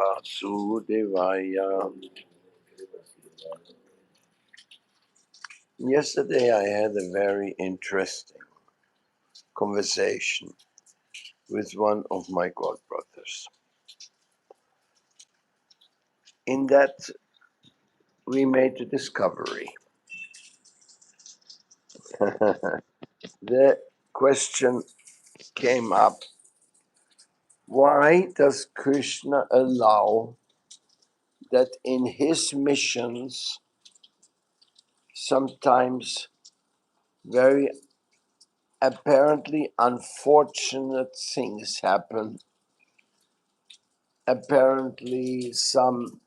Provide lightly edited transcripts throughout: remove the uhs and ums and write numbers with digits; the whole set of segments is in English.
Vasudevaya. Yesterday I had a very interesting conversation with one of my godbrothers. In that we made a discovery. The question came up, why does Krishna allow that in his missions sometimes very apparently unfortunate things happen? Apparently some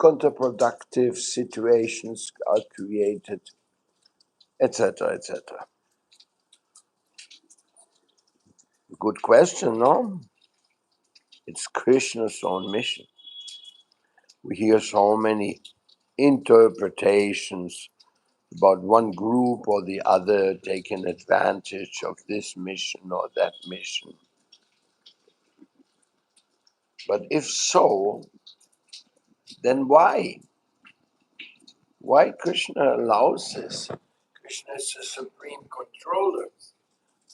counterproductive situations are created, etc., etc. Good question, no? It's Krishna's own mission. We hear so many interpretations about one group or the other taking advantage of this mission or that mission. But if so, then why? Why Krishna allows this? Krishna is the supreme controller.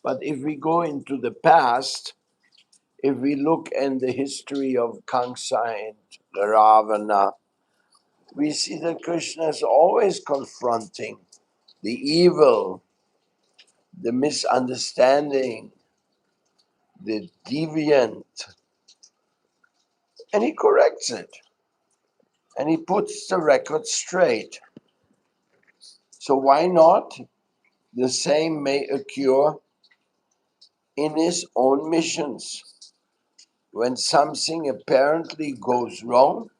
But if we go into the past, if we look in the history of Kamsa and Ravana, we see that Krishna is always confronting the evil, the misunderstanding, the deviant, and he corrects it. And he puts the record straight. So why not? The same may occur in his own missions. When something apparently goes wrong,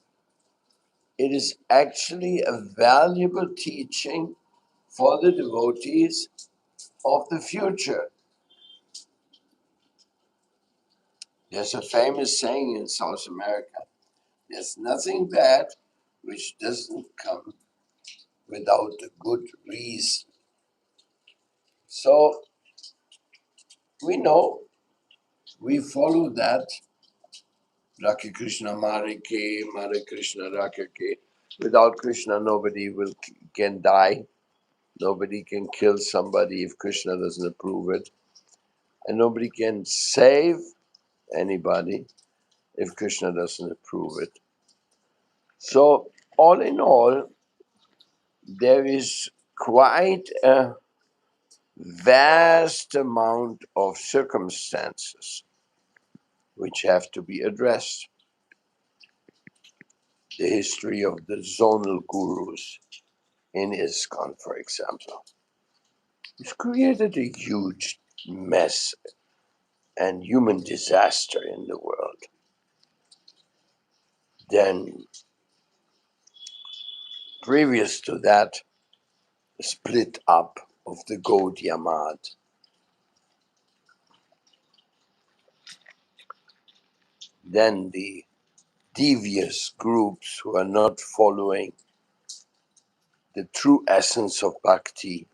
it is actually a valuable teaching for the devotees of the future. There's a famous saying in South America, there's nothing bad which doesn't come without a good reason. So we know, we follow that, Rakhe Krishna Mare Ke, Mare Krishna Rakhe Ke. Without Krishna, nobody can die. Nobody can kill somebody if Krishna doesn't approve it. And nobody can save anybody if Krishna doesn't approve it. So, all in all, there is quite a vast amount of circumstances which have to be addressed. The history of the zonal gurus in ISKCON, for example, which created a huge mess and human disaster in the world. Then, previous to that, the split up of the Gaudiya Math. Then the devious groups who are not following the true essence of bhakti,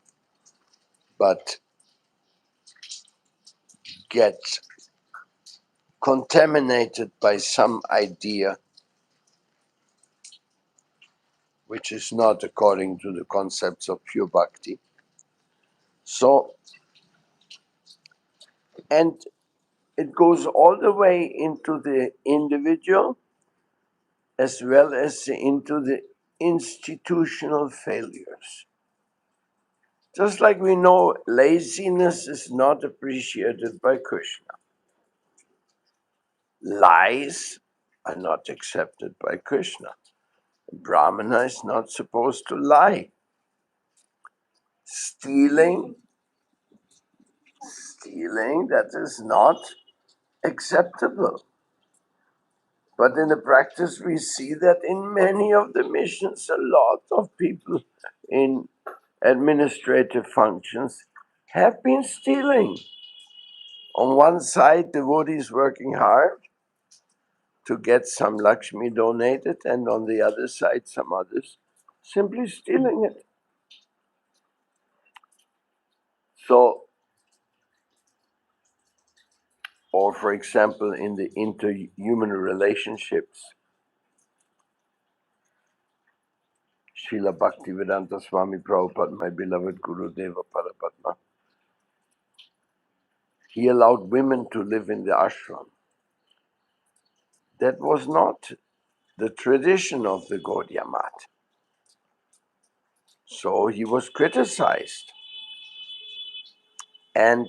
but get contaminated by some idea which is not according to the concepts of pure bhakti. So, and it goes all the way into the individual as well as into the institutional failures. Just like we know laziness is not appreciated by Krishna. Lies are not accepted by Krishna. Brahmana is not supposed to lie. Stealing, that is not acceptable. But in the practice, we see that in many of the missions, a lot of people in administrative functions have been stealing. On one side, devotees working hard to get some Lakshmi donated, and on the other side, some others simply stealing it. So, or for example in the interhuman relationships. Srila Bhaktivedanta Swami Prabhupada, my beloved Guru Deva Parapadma, he allowed women to live in the ashram. That was not the tradition of the Gaudiya Math. So he was criticized. And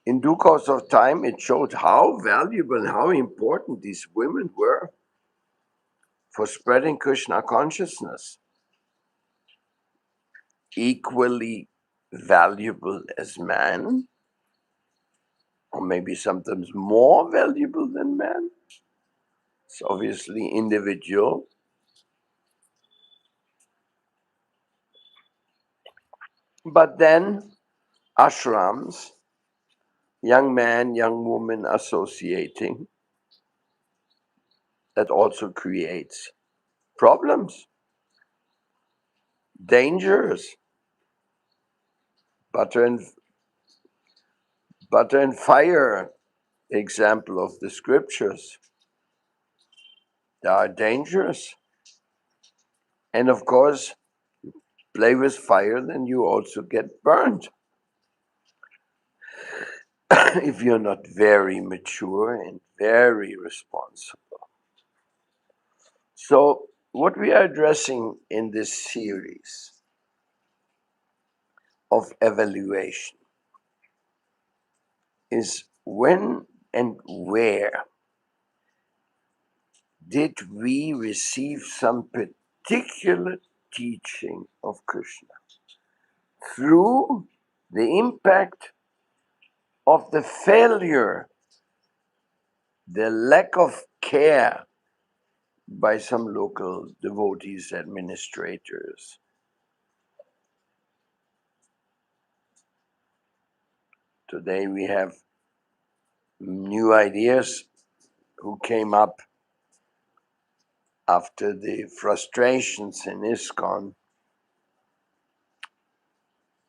in due course of time, it showed how valuable and how important these women were for spreading Krishna consciousness. Equally valuable as man, or maybe sometimes more valuable than man. It's obviously individual. But then ashrams, young man, young woman associating, that also creates problems, dangers. Butter and fire, example of the scriptures. They are dangerous. And of course, play with fire, then you also get burned. If you're not very mature and very responsible. So, what we are addressing in this series of evaluation is when and where did we receive some particular teaching of Krishna through the impact of the failure, the lack of care by some local devotees, administrators. Today we have new ideas who came up after the frustrations in ISKCON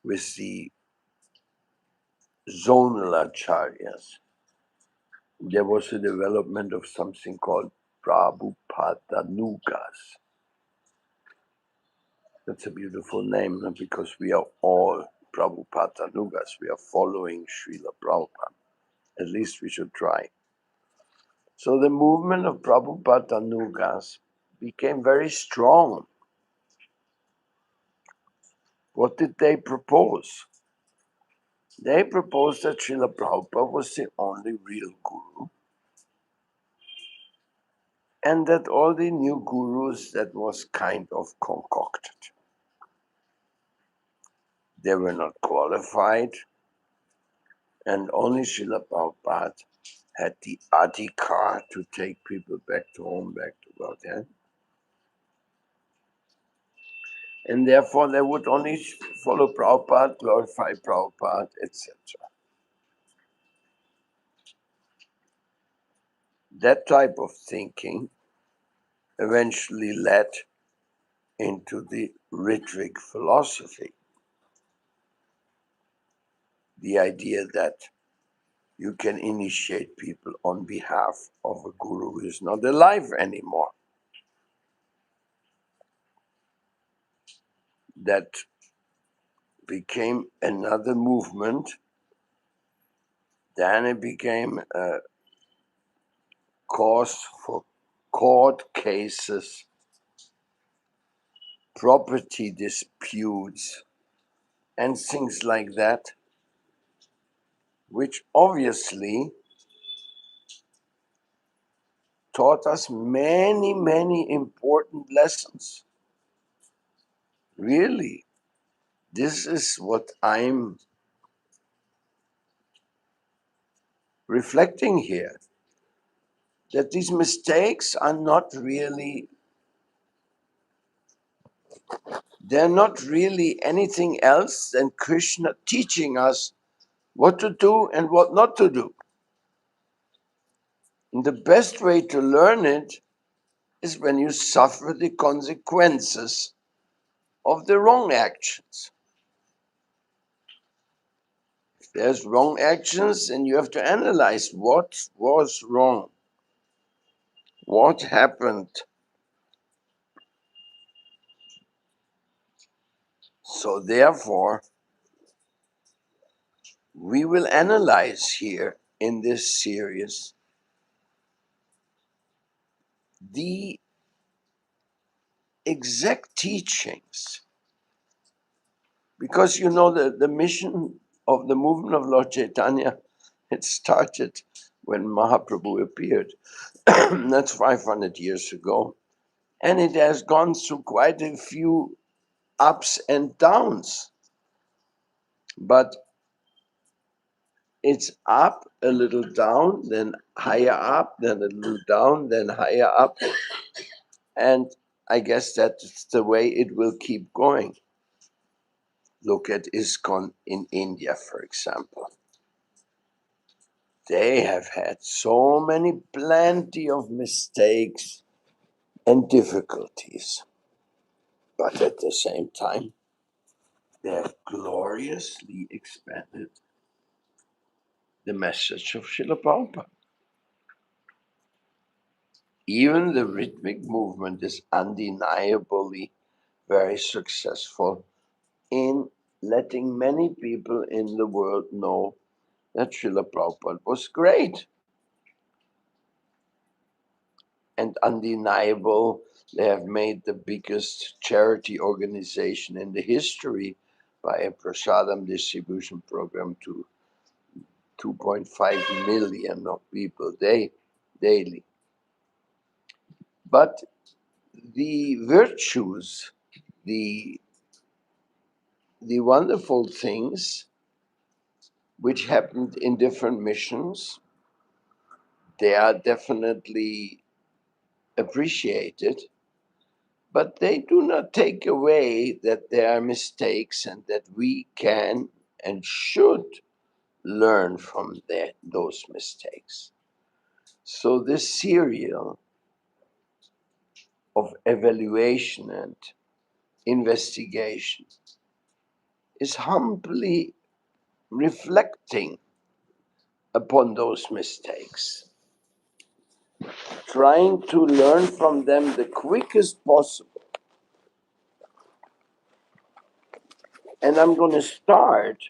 with the zonal acharyas. There was a development of something called Prabhupadanugas. That's a beautiful name, because we are all Prabhupadanugas. We are following Srila Prabhupada. At least we should try. So the movement of Prabhupadanugas became very strong. What did they propose? They proposed that Srila Prabhupada was the only real guru, and that all the new gurus that was kind of concocted. They were not qualified, and only Srila Prabhupada had the adhikar to take people back to home, back to Godhead. And therefore they would only follow Prabhupada, glorify Prabhupada, etc. That type of thinking eventually led into the Ritvic philosophy. The idea that you can initiate people on behalf of a guru who is not alive anymore. That became another movement. Then it became a cause for court cases, property disputes, and things like that, which obviously taught us many, many important lessons. Really, this is what I'm reflecting here. That these mistakes are not really, they're not really anything else than Krishna teaching us what to do and what not to do. And the best way to learn it is when you suffer the consequences of the wrong actions. There's wrong actions, and you have to analyze what was wrong, what happened. So therefore, we will analyze here in this series the exact teachings, because the mission of the movement of Lord Chaitanya, it started when Mahaprabhu appeared. That's 500 years ago, and it has gone through quite a few ups and downs, but it's up, a little down, then higher up, then a little down, then higher up, and I guess that's the way it will keep going. Look at ISKCON in India, for example. They have had so many, plenty of mistakes and difficulties, but at the same time, they have gloriously expanded the message of Srila Prabhupada. Even the rhythmic movement is undeniably very successful in letting many people in the world know that Srila Prabhupada was great. And undeniable, they have made the biggest charity organization in the history by a prasadam distribution program to 2.5 million of people daily. But the virtues, the wonderful things which happened in different missions, they are definitely appreciated, but they do not take away that there are mistakes and that we can and should learn from those mistakes. So this serial of evaluation and investigation is humbly reflecting upon those mistakes, trying to learn from them the quickest possible. And I'm going to start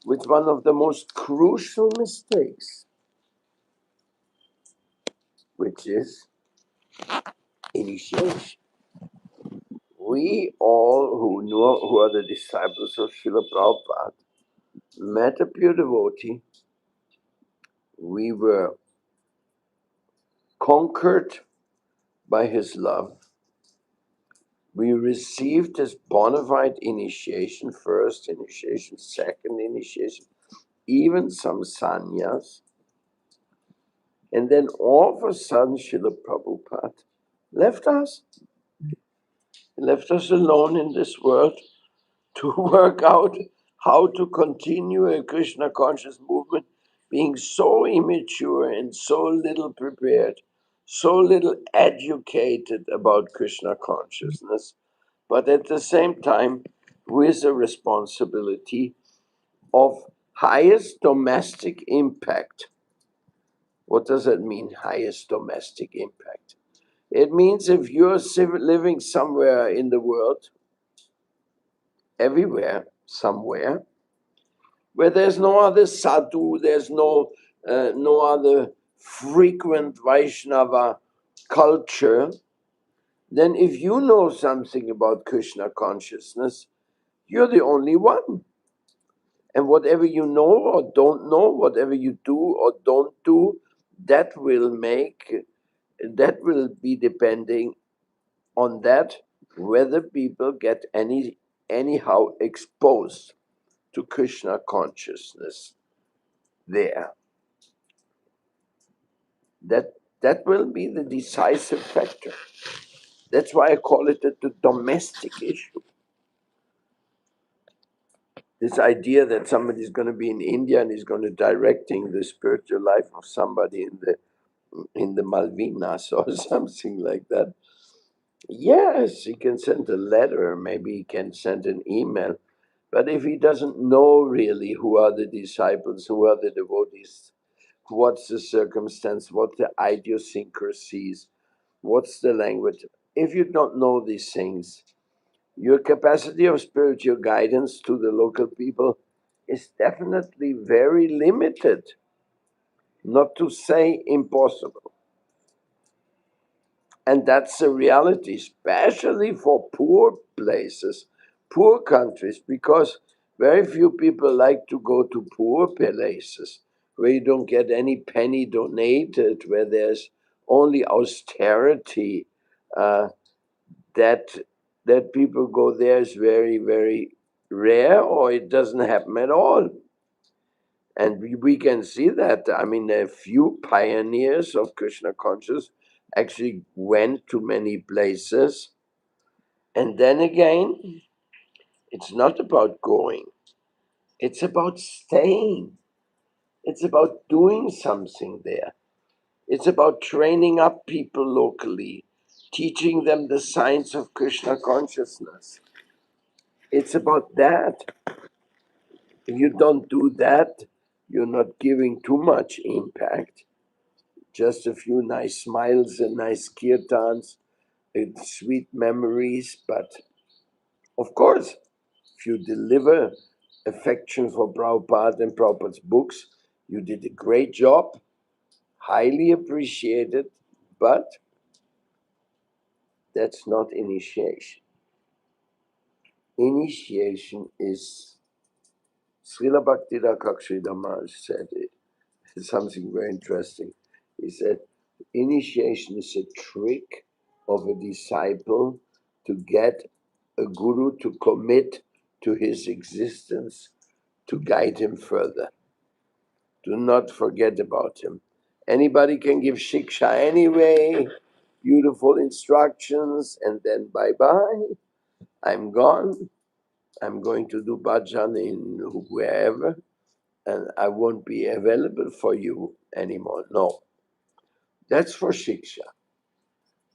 with one of the most crucial mistakes, which is initiation. We all who are the disciples of Srila Prabhupada met a pure devotee. We were conquered by his love. We received his bona fide initiation, first initiation, second initiation, even some sannyas. And then all of a sudden, Srila Prabhupada left us. He left us alone in this world to work out how to continue a Krishna conscious movement, being so immature and so little prepared, so little educated about Krishna consciousness, but at the same time with a responsibility of highest domestic impact. What does that mean, highest domestic impact? It means if you're living somewhere in the world, everywhere, somewhere, where there's no other sadhu, there's no other frequent Vaishnava culture, then if you know something about Krishna consciousness, you're the only one. And whatever you know or don't know, whatever you do or don't do, that will be depending on that, whether people get anyhow exposed to Krishna consciousness there. That will be the decisive factor. That's why I call it the domestic issue. This idea that somebody's going to be in India and is going to directing the spiritual life of somebody in the Malvinas or something like that. Yes, he can send a letter, maybe he can send an email, But if he doesn't know really who are the disciples, who are the devotees, what's the circumstance, what the idiosyncrasies, what's the language, if you don't know these things, your capacity of spiritual guidance to the local people is definitely very limited, not to say impossible. And that's the reality, especially for poor places, poor countries, because very few people like to go to poor places where you don't get any penny donated, where there's only austerity. Uh, that that people go there is very, very rare, or it doesn't happen at all. And we can see that. I mean, a few pioneers of Krishna consciousness actually went to many places. And then again, it's not about going, it's about staying. It's about doing something there. It's about training up people locally, teaching them the science of Krishna consciousness. It's about that. If you don't do that, you're not giving too much impact. Just a few nice smiles and nice kirtans and sweet memories. But of course, if you deliver affection for Prabhupada and Prabhupada's books, you did a great job, highly appreciated, but that's not initiation. Initiation is, Srila Bhakti Maharaj said it, something very interesting. He said, initiation is a trick of a disciple to get a guru to commit to his existence to guide him further. Do not forget about him. Anybody can give shiksha anyway, beautiful instructions, and then bye bye. I'm gone. I'm going to do bhajan in wherever, and I won't be available for you anymore. No, that's for shiksha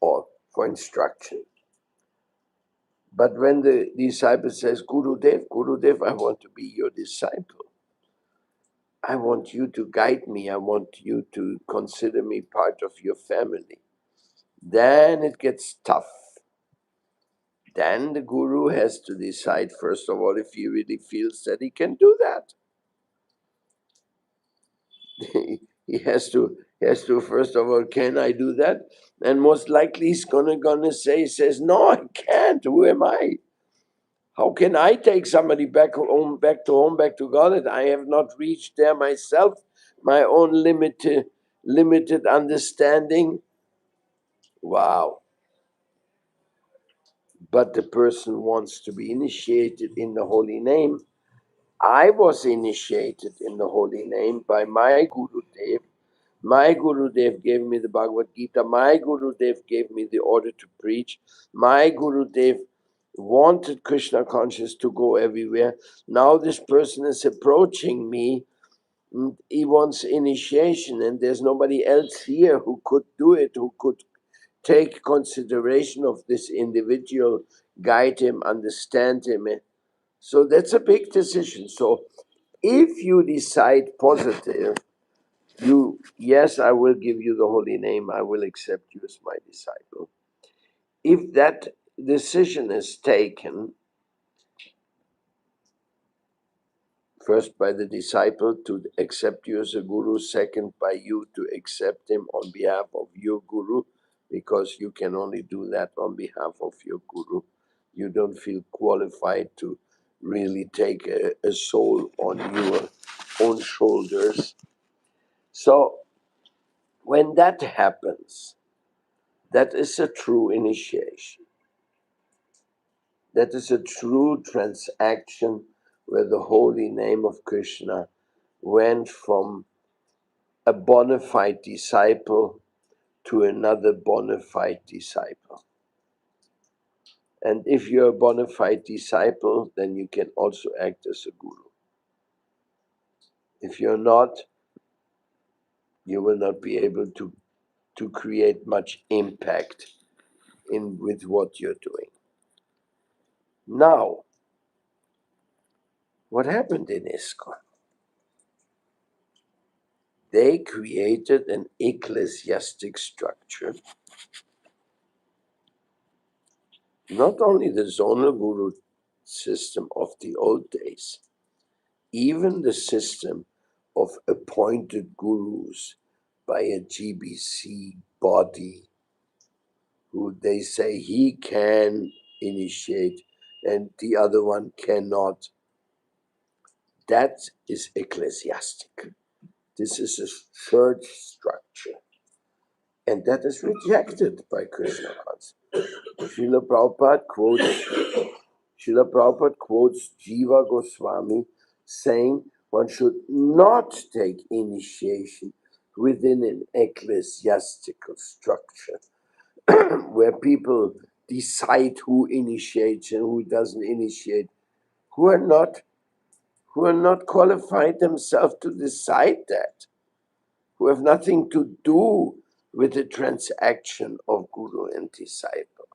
or for instruction. But when the disciple says, Gurudev, I want to be your disciple. I want you to guide me. I want you to consider me part of your family. Then it gets tough. Then the guru has to decide, first of all, if he really feels that he can do that. he has to first of all, can I do that? And most likely he's gonna say, he says, no, I can't. Who am I? How can I take somebody back home, back to God? I have not reached there myself, my own limited understanding. Wow. But the person wants to be initiated in the holy name. I was initiated in the holy name by my Gurudev. My Gurudev gave me the Bhagavad Gita. My Gurudev gave me the order to preach. My Gurudev wanted Krishna consciousness to go everywhere. Now this person is approaching me. He wants initiation, and there's nobody else here who could do it, who could take consideration of this individual, guide him, understand him. So that's a big decision. So if you decide positive, yes, I will give you the holy name, I will accept you as my disciple. If that decision is taken, first by the disciple to accept you as a guru, second by you to accept him on behalf of your guru, because you can only do that on behalf of your guru. You don't feel qualified to really take a soul on your own shoulders. So when that happens, that is a true initiation. That is a true transaction where the holy name of Krishna went from a bona fide disciple to another bona fide disciple. And if you're a bona fide disciple, then you can also act as a guru. If you're not, you will not be able to create much impact with what you're doing. Now, What happened in ISKCON? They created an ecclesiastic structure. Not only the zonal guru system of the old days, even the system of appointed gurus by a GBC body, who they say he can initiate and the other one cannot. That is ecclesiastic. This is a church structure. And that is rejected by Krishna consciousness. Srila Prabhupada quotes Jiva Goswami saying one should not take initiation within an ecclesiastical structure where people decide who initiates and who doesn't initiate, who are not qualified themselves to decide that, who have nothing to do with the transaction of guru and disciple.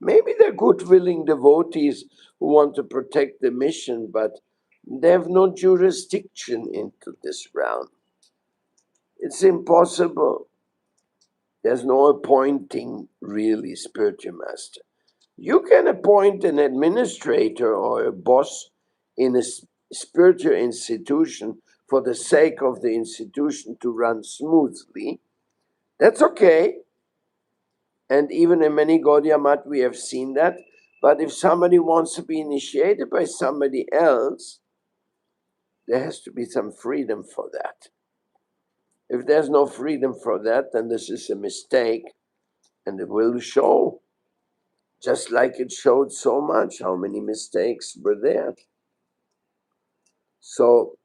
Maybe they're good, willing devotees who want to protect the mission, but they have no jurisdiction into this realm. It's impossible. There's no appointing really spiritual master. You can appoint an administrator or a boss in a spiritual institution for the sake of the institution to run smoothly. That's okay. And even in many Gaudiya Math, we have seen that. But if somebody wants to be initiated by somebody else, there has to be some freedom for that. If there's no freedom for that, then this is a mistake, and it will show, just like it showed so much how many mistakes were there. So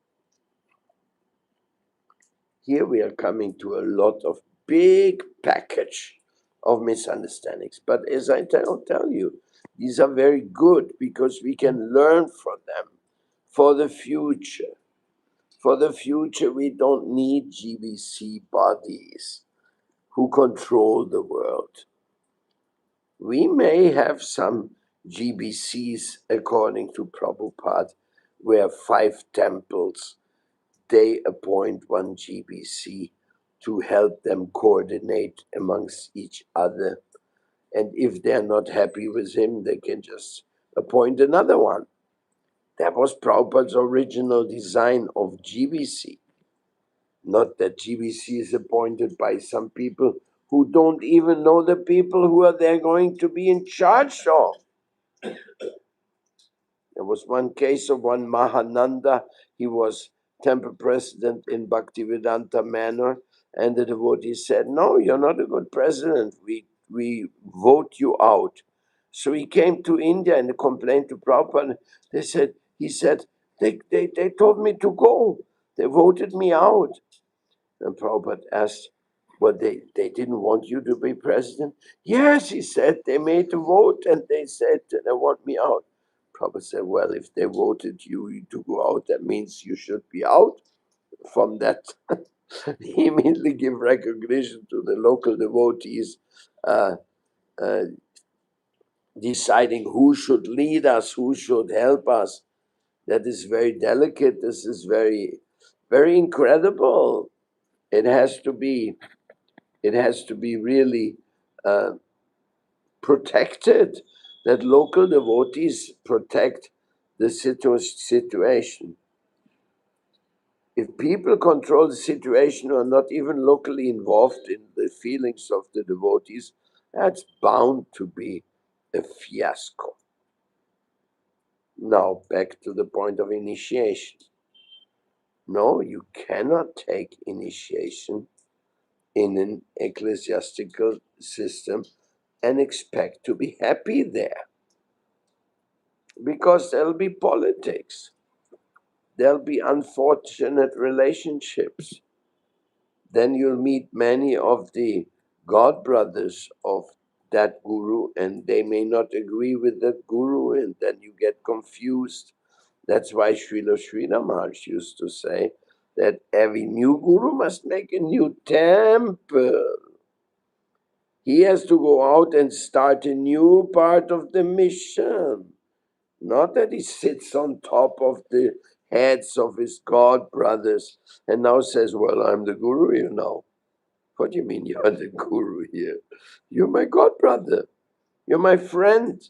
here we are coming to a lot of big package of misunderstandings. But as I tell you, these are very good because we can learn from them for the future. For the future, we don't need GBC bodies who control the world. We may have some GBCs, according to Prabhupada, where 5 temples, they appoint one GBC to help them coordinate amongst each other. And if they're not happy with him, they can just appoint another one. That was Prabhupada's original design of GBC. Not that GBC is appointed by some people who don't even know the people who are there going to be in charge of. There was one case of one Mahananda. He was temple president in Bhaktivedanta Manor, and the devotees said, "No, you're not a good president. We vote you out." So he came to India and complained to Prabhupada. He said, they told me to go. They voted me out. And Prabhupada asked, well, they didn't want you to be president? Yes, he said, they made a vote and they said they want me out. Prabhupada said, well, if they voted you to go out, that means you should be out from that. He immediately gave recognition to the local devotees, deciding who should lead us, who should help us. That is very delicate. This is very, very incredible. It has to be really protected, that local devotees protect the situation. If people control the situation who are not even locally involved in the feelings of the devotees, that's bound to be a fiasco. Now, back to the point of initiation. No, you cannot take initiation in an ecclesiastical system and expect to be happy there. Because there'll be politics. There'll be unfortunate relationships. Then you'll meet many of the god brothers of that guru, and they may not agree with that guru, and then you get confused. That's why Srila Sridhar Maharaj used to say that every new guru must make a new temple. He has to go out and start a new part of the mission. Not that he sits on top of the heads of his god brothers and now says, well, I'm the guru here now. What do you mean you're the guru here? You're my god brother. You're my friend,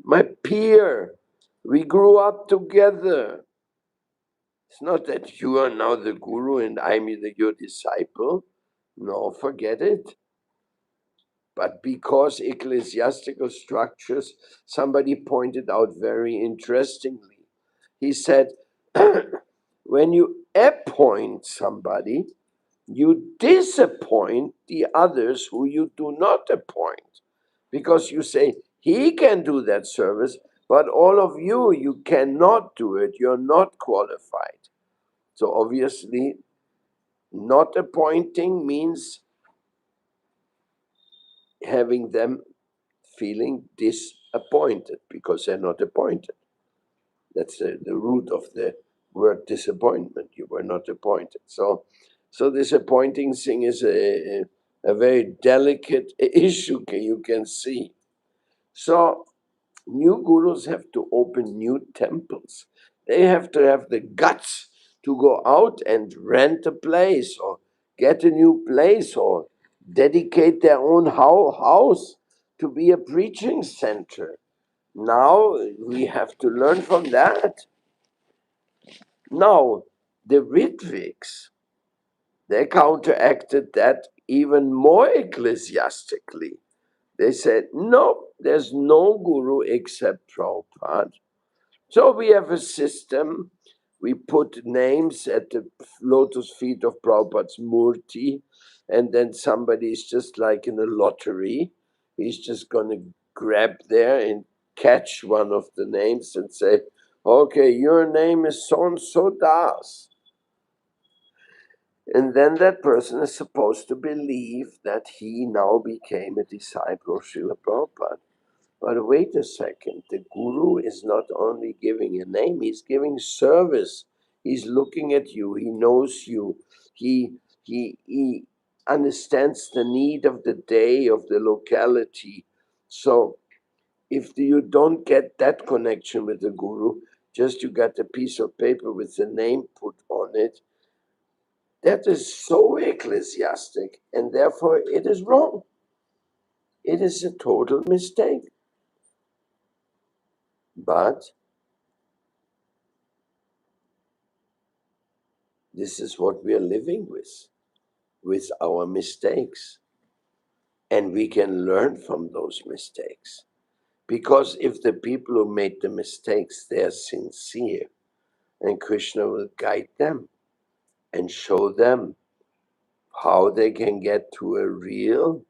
my peer. We grew up together. It's not that you are now the guru and I'm your disciple. No, forget it. But because ecclesiastical structures, somebody pointed out very interestingly, he said, when you appoint somebody, you disappoint the others who you do not appoint. Because you say, he can do that service, but all of you, you cannot do it. You're not qualified. So obviously, not appointing means having them feeling disappointed because they're not appointed. That's the root of the word disappointment. You were not appointed. So this appointing thing is a very delicate issue, you can see. So new gurus have to open new temples. They have to have the guts to go out and rent a place or get a new place or dedicate their own house to be a preaching center. Now we have to learn from that. Now, the Ritviks, they counteracted that even more ecclesiastically. They said, no, there's no guru except Prabhupada. So we have a system. We put names at the lotus feet of Prabhupada's murti, and then somebody is just like in a lottery. He's just going to grab there and catch one of the names and say, okay, your name is so and so Das. And then that person is supposed to believe that he now became a disciple of Srila Prabhupada. But wait a second, the guru is not only giving a name, he's giving service. He's looking at you, he knows you, he understands the need of the day, of the locality. So if you don't get that connection with the guru, just you got a piece of paper with the name put on it, that is so ecclesiastic, and therefore it is wrong. It is a total mistake. But this is what we are living with our mistakes. And we can learn from those mistakes. Because if the people who made the mistakes, they're sincere, and Krishna will guide them and show them how they can get to a real,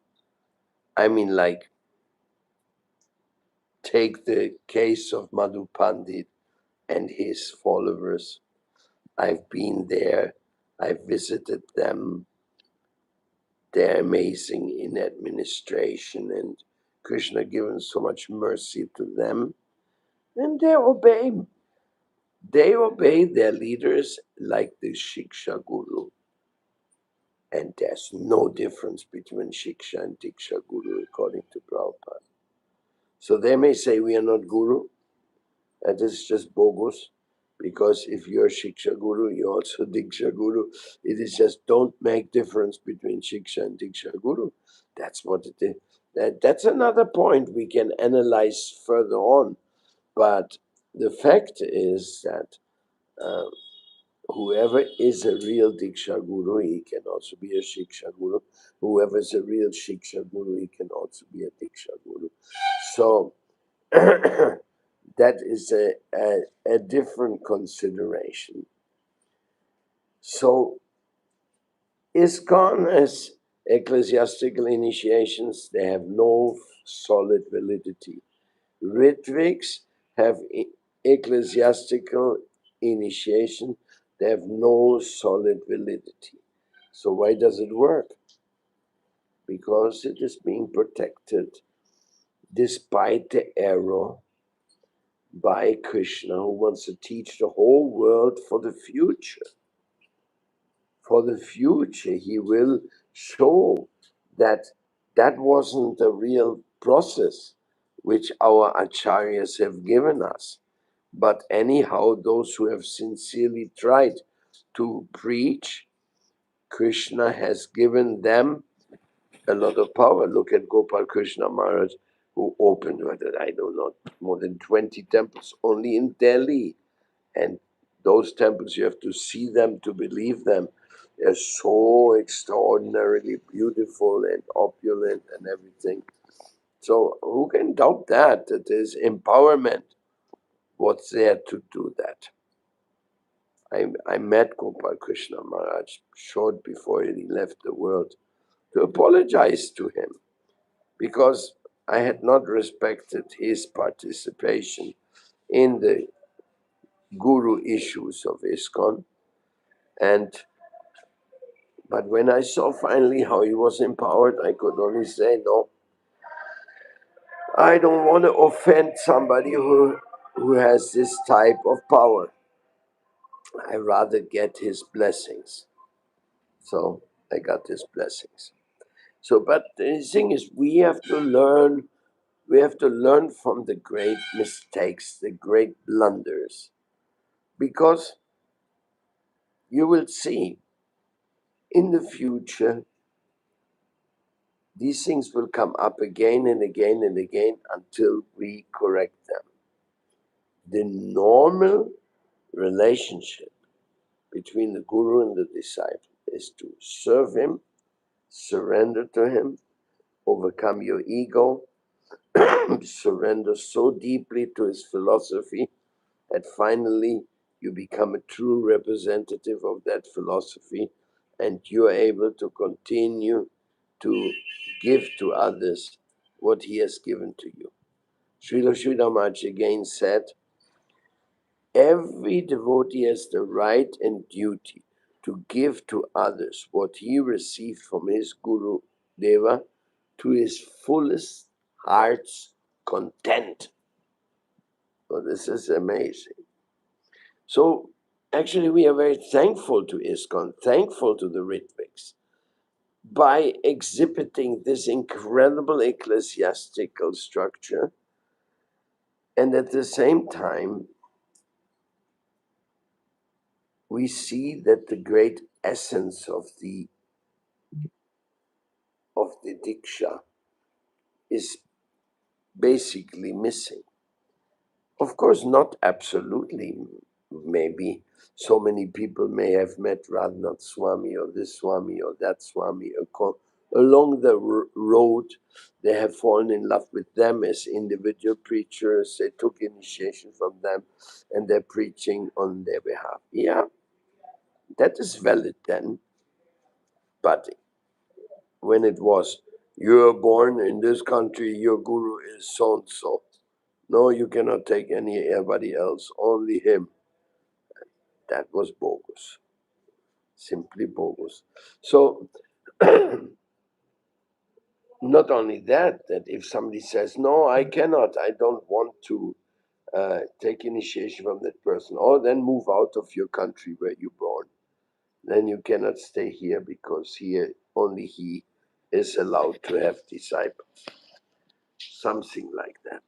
like, take the case of Madhu Pandit and his followers. I've been there, I've visited them. They're amazing in administration, and Krishna given so much mercy to them, and they obey. They obey their leaders like the Shiksha Guru. And there's no difference between Shiksha and Diksha Guru according to Prabhupada. So they may say we are not Guru, and this is just bogus, because if you're Shiksha Guru, you're also Diksha Guru. It is just don't make difference between Shiksha and Diksha Guru. That's what it is. That's another point we can analyze further on. But the fact is that whoever is a real Diksha Guru, he can also be a Shiksha Guru. Whoever is a real Shiksha Guru, he can also be a Diksha Guru. So that is a different consideration. So ISKCON as ecclesiastical initiations, they have no solid validity. Ritviks have ecclesiastical initiation, they have no solid validity. So why does it work? Because it is being protected despite the error by Krishna, who wants to teach the whole world for the future. For the future, he will show that that wasn't the real process which our acharyas have given us. But anyhow, those who have sincerely tried to preach, Krishna has given them a lot of power. Look at Gopal Krishna Maharaj, who opened, I don't know, more than 20 temples only in Delhi. And those temples, you have to see them to believe them. They're so extraordinarily beautiful and opulent and everything. So who can doubt that there's empowerment? What's there to do that? I met Gopal Krishna Maharaj short before he left the world to apologize to him because I had not respected his participation in the guru issues of ISKCON. But when I saw finally how he was empowered, I could only say, no, I don't want to offend somebody who has this type of power. I rather get his blessings. So I got his blessings. So, but the thing is, we have to learn. We have to learn from the great mistakes, the great blunders, because you will see in the future these things will come up again and again and again until we correct them. The normal relationship between the guru and the disciple is to serve him, surrender to him, overcome your ego, surrender so deeply to his philosophy that finally you become a true representative of that philosophy and you are able to continue to give to others what he has given to you. Srila Sridhar Maharaj again said, every devotee has the right and duty to give to others what he received from his Guru Deva to his fullest heart's content. So this is amazing. So actually we are very thankful to ISKCON, thankful to the Ritviks, by exhibiting this incredible ecclesiastical structure, and at the same time we see that the great essence of the Diksha is basically missing. Of course, not absolutely. Maybe so many people may have met Radhanath Swami or this Swami or that Swami along the road. They have fallen in love with them as individual preachers. They took initiation from them and they're preaching on their behalf. Yeah, that is valid then. But when it was, you're born in this country, your guru is so and so. No, you cannot take anybody else, only him. That was bogus, simply bogus. So, not only that if somebody says, no, I cannot, I don't want to take initiation from that person, or then move out of your country where you're born, then you cannot stay here because here only he is allowed to have disciples. Something like that.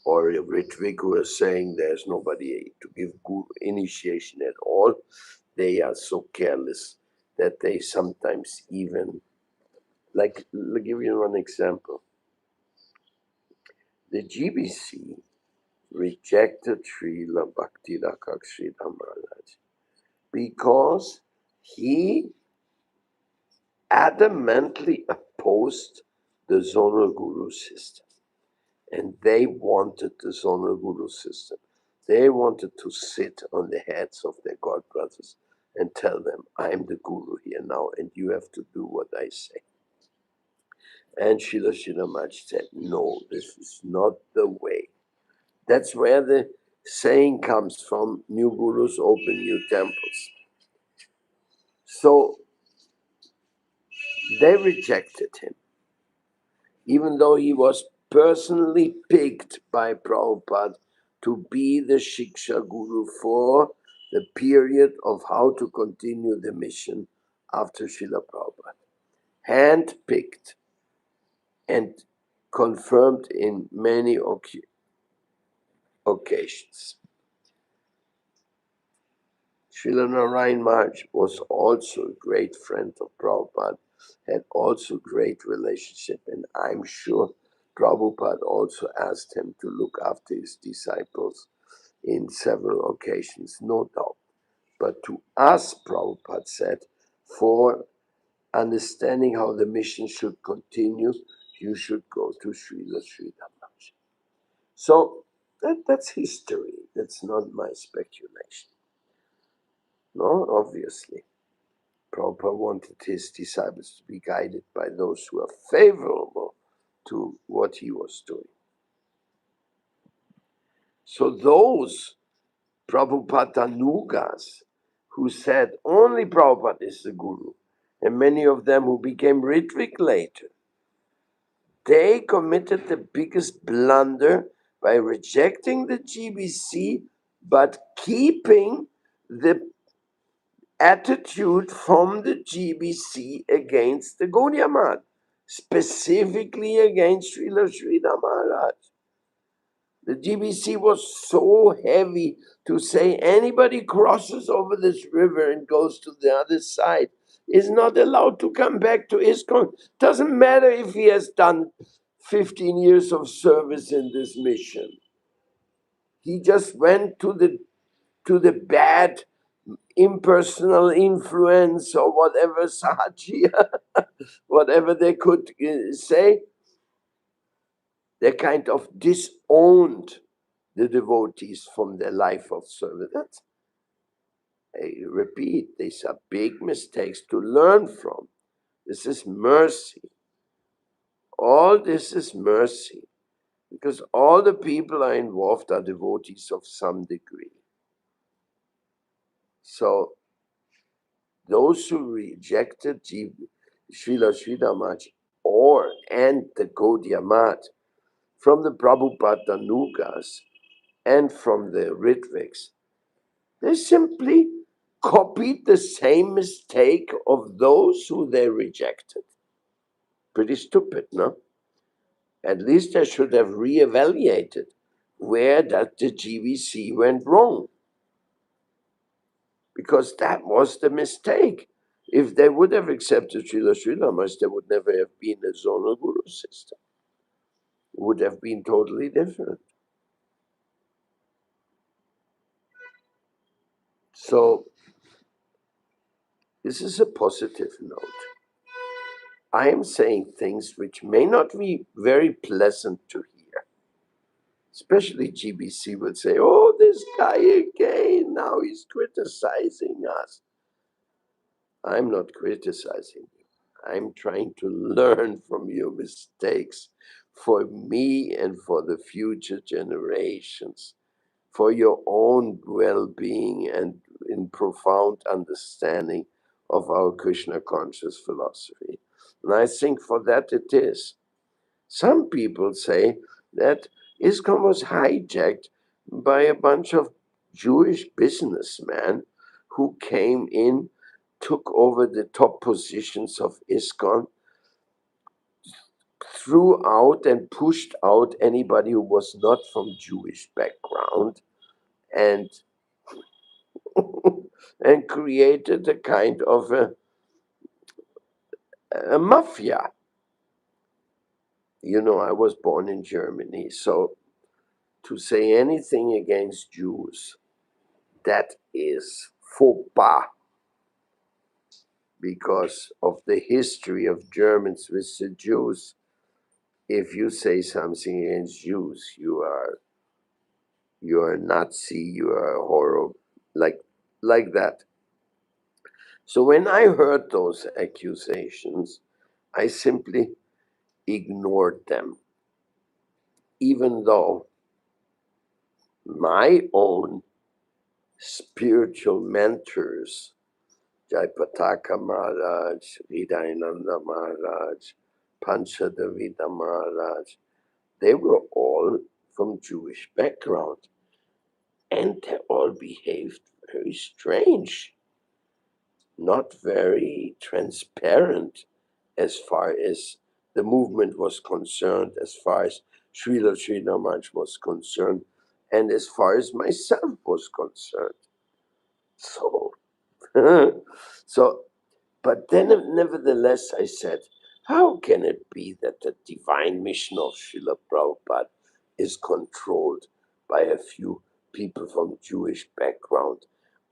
Or a Ritvik who is saying there's nobody to give guru initiation at all. They are so careless that they sometimes even, like, I'll give you one example. The GBC rejected Srila Bhakti Sridhar Maharaj because he adamantly opposed the zonal guru system. And they wanted the zonal guru system. They wanted to sit on the heads of their god brothers and tell them, I'm the guru here now, and you have to do what I say. And Srila Sridhar Maharaj said, no, this is not the way. That's where the saying comes from, new gurus open new temples. So they rejected him, even though he was personally picked by Prabhupada to be the Shiksha Guru for the period of how to continue the mission after Srila Prabhupada. Hand-picked and confirmed in many occasions. Srila Narayan Maharaj was also a great friend of Prabhupada, had also great relationship, and I'm sure Prabhupada also asked him to look after his disciples in several occasions, no doubt. But to us, Prabhupada said, for understanding how the mission should continue, you should go to Srila Sridhar Maharaj. So that's history. That's not my speculation. No, obviously. Prabhupada wanted his disciples to be guided by those who are favorable to what he was doing. So those Prabhupadanugas who said only Prabhupada is the Guru, and many of them who became Ritvik later, they committed the biggest blunder by rejecting the GBC but keeping the attitude from the GBC against the Gaudiya Math, specifically against Srila Sridhar Maharaj. The GBC was so heavy to say anybody crosses over this river and goes to the other side is not allowed to come back to ISKCON. Doesn't matter if he has done 15 years of service in this mission. He just went to the bad impersonal influence or whatever sahajiya, whatever they could say. They kind of disowned the devotees from their life of service. That's, I repeat, these are big mistakes to learn from. This is mercy. All this is mercy because all the people are involved are devotees of some degree. So those who rejected Srila Sridhar Maharaj and the Gaudiya Math from the Prabhupada Nugas and from the Ritviks, they simply copied the same mistake of those who they rejected. Pretty stupid, no? At least they should have reevaluated where that the GBC went wrong. Because that was the mistake. If they would have accepted Srila Sridhar Maharaj, there would never have been a zonal guru system. It would have been totally different. So, this is a positive note. I am saying things which may not be very pleasant to hear. Especially GBC would say, oh, this guy again, now he's criticizing us. I'm not criticizing you. I'm trying to learn from your mistakes for me and for the future generations, for your own well being and in profound understanding of our Krishna conscious philosophy. And I think for that it is. Some people say that ISKCON was hijacked by a bunch of Jewish businessmen who came in, took over the top positions of ISKCON, threw out and pushed out anybody who was not from Jewish background, and and created a kind of a mafia. You know, I was born in Germany, so to say anything against Jews, that is faux pas because of the history of Germans with the Jews. If you say something against Jews, you are a Nazi, you are a horrible, like that. So when I heard those accusations, I simply ignored them, even though my own spiritual mentors, Jayapataka Maharaj, Hridayananda Maharaj, Panchadavida Maharaj, they were all from Jewish background, and they all behaved very strange, not very transparent as far as the movement was concerned, as far as Srila Sridhar Maharaj was concerned, and as far as myself was concerned. So, so, but then nevertheless I said, how can it be that the divine mission of Srila Prabhupada is controlled by a few people from Jewish background?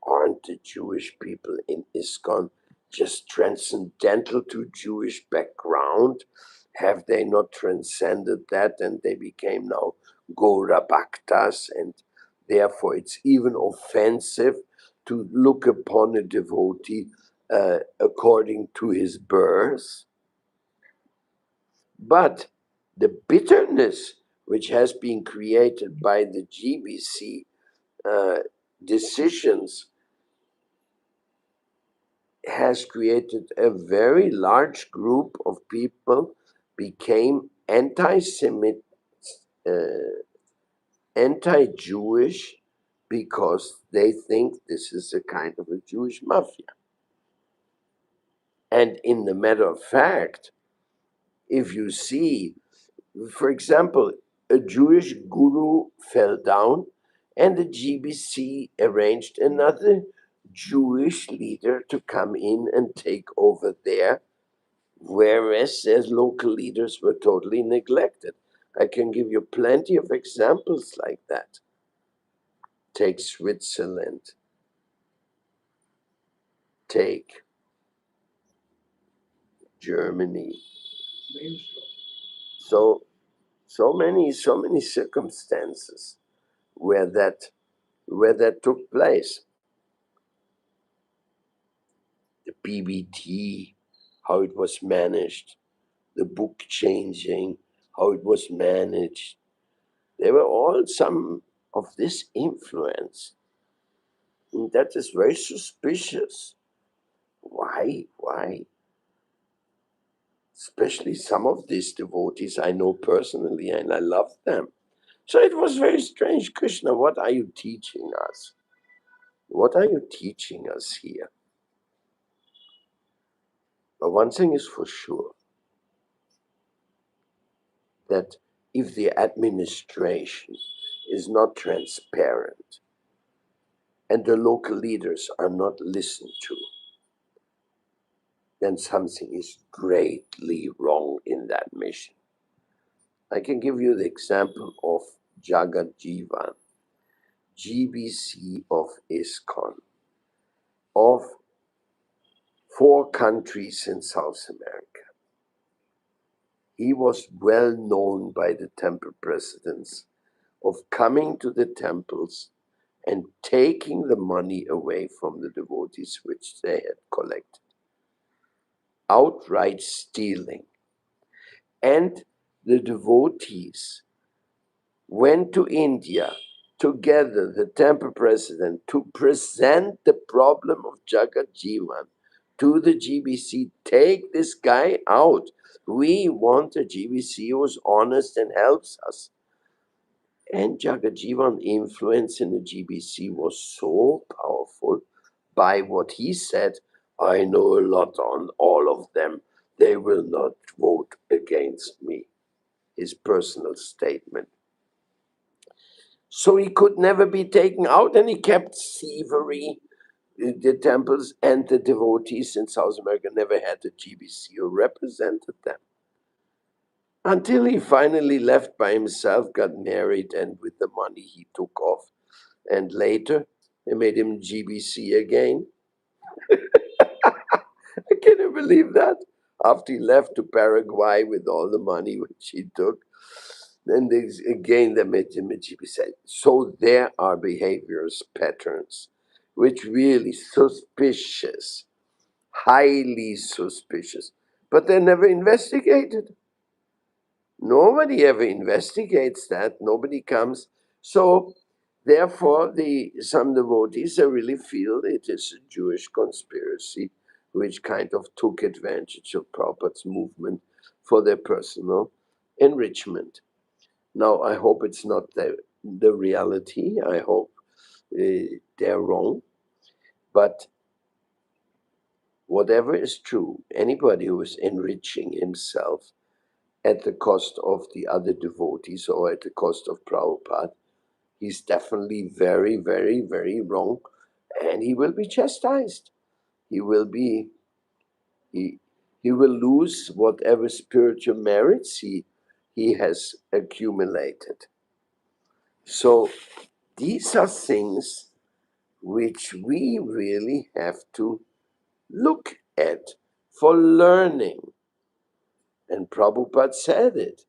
Aren't the Jewish people in ISKCON just transcendental to Jewish background? Have they not transcended that and they became now Gora Bhaktas, and therefore it's even offensive to look upon a devotee according to his birth? But the bitterness which has been created by the GBC decisions has created a very large group of people became anti-Semitic, anti-Jewish, because they think this is a kind of a Jewish mafia. And in the matter of fact, if you see, for example, a Jewish guru fell down and the GBC arranged another Jewish leader to come in and take over there, whereas their local leaders were totally neglected. I can give you plenty of examples like that. Take Switzerland, take Germany. So many circumstances where that took place. The PBT, how it was managed, the book changing, how it was managed. They were all some of this influence. And that is very suspicious. Why? Especially some of these devotees I know personally and I love them. So it was very strange. Krishna, what are you teaching us? What are you teaching us here? But one thing is for sure, that if the administration is not transparent and the local leaders are not listened to, then something is greatly wrong in that mission. I can give you the example of Jagat Jivan, GBC of ISKCON, of 4 countries in South America. He was well known by the temple presidents of coming to the temples and taking the money away from the devotees which they had collected. Outright stealing. And the devotees went to India together, the temple president, to present the problem of Jagat Jivan to the GBC. Take this guy out. We want a GBC who's honest and helps us. And Jagat Jivan's influence in the GBC was so powerful by what he said, I know a lot on all of them. They will not vote against me. His personal statement. So he could never be taken out, and he kept thievery. The temples and the devotees in South America never had a GBC who represented them. Until he finally left by himself, got married, and with the money he took off. And later, they made him GBC again. I cannot believe that. After he left to Paraguay with all the money which he took, then they made him a GBC. So there are behaviors patterns which really suspicious, highly suspicious, but they're never investigated. Nobody ever investigates that. Nobody comes. So therefore, some devotees really feel it is a Jewish conspiracy which kind of took advantage of Prabhupada's movement for their personal enrichment. Now, I hope it's not the reality. I hope they're wrong. But whatever is true, anybody who is enriching himself at the cost of the other devotees or at the cost of Prabhupada, He's definitely very, very, very wrong, and he will be chastised. He will be he will lose whatever spiritual merits he has accumulated. So these are things which we really have to look at for learning. And Prabhupada said it.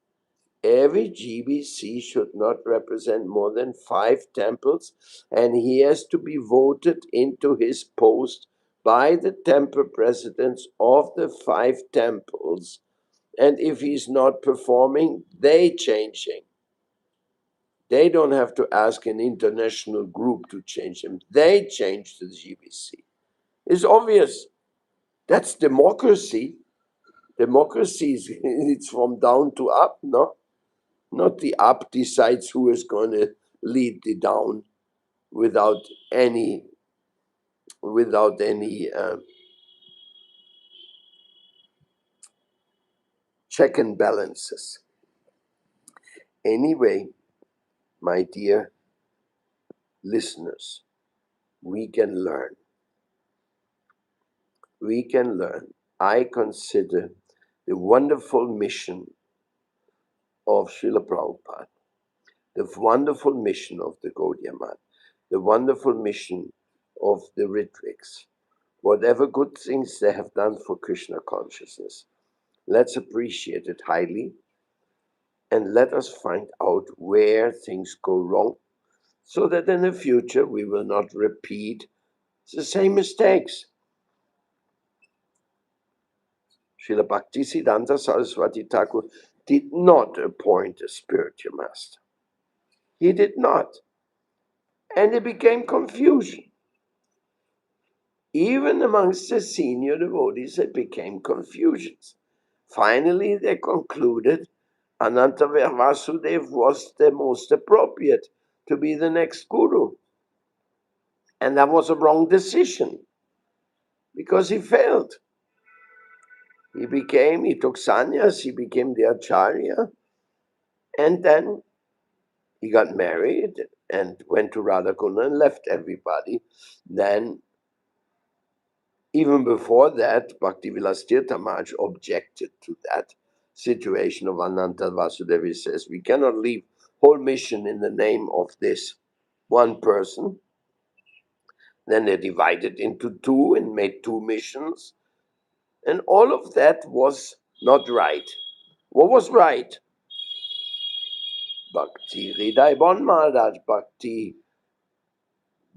Every GBC should not represent more than 5 temples, and he has to be voted into his post by the temple presidents of the 5 temples. And if he's not performing, they change him. They don't have to ask an international group to change him. They change the GBC. It's obvious. That's democracy. Democracy is it's from down to up, no? Not the up decides who is going to lead the down without any check and balances. Anyway, my dear listeners, we can learn. We can learn. I consider the wonderful mission of Srila Prabhupada, the wonderful mission of the Gaudiya Math, the wonderful mission of the Ritviks, whatever good things they have done for Krishna consciousness. Let's appreciate it highly and let us find out where things go wrong so that in the future we will not repeat the same mistakes. Srila Bhaktisiddhanta Saraswati Thakur did not appoint a spiritual master. He did not. And it became confusion. Even amongst the senior devotees, it became confusions. Finally, they concluded Ananta Vasudev was the most appropriate to be the next guru. And that was a wrong decision because he failed. He took sannyas, he became the acharya, and then he got married and went to Radhakunda and left everybody. Then, even before that, Bhaktivilas Tirtha Maharaj objected to that situation of Ananta Vasudeva. He says, we cannot leave whole mission in the name of this one person. Then they divided into 2 and made 2 missions. And all of that was not right. What was right? Bhakti Hriday Bon Maharaj, Bhakti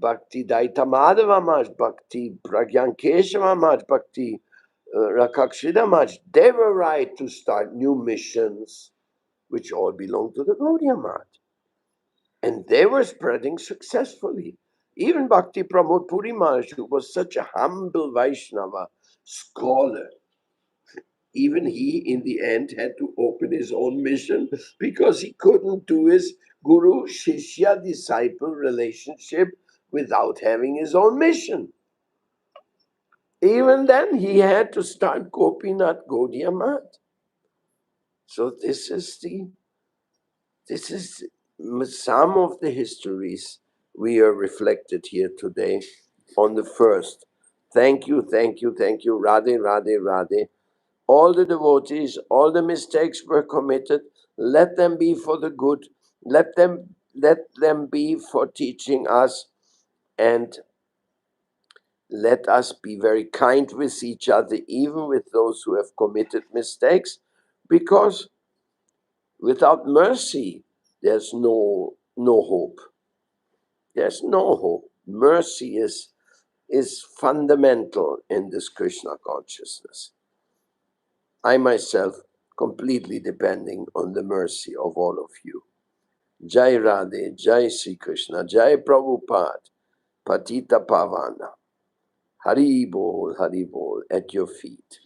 Daita Madhava Maharaj, Bhakti Pragyan Keshava Maharaj, Bhakti Rakakshida Maharaj. They were right to start new missions, which all belong to the Gaudiya Math. And they were spreading successfully. Even Bhakti Pramod Puri Maharaj, who was such a humble Vaishnava scholar, even he in the end had to open his own mission because he couldn't do his guru shishya disciple relationship without having his own mission. Even then he had to start Gopinath Gaudiya Math. So this is some of the histories we are reflected here today on the first. Thank you, thank you, thank you. Radhe, Radhe, Radhe. All the devotees, all the mistakes were committed. Let them be for the good. Let them be for teaching us, and let us be very kind with each other, even with those who have committed mistakes, because without mercy, there's no hope. There's no hope. Mercy is fundamental in this Krishna consciousness. I myself completely depending on the mercy of all of you. Jai Radhe, Jai Sri Krishna, Jai Prabhupada, Patita Pavana. Hari Bol, at your feet.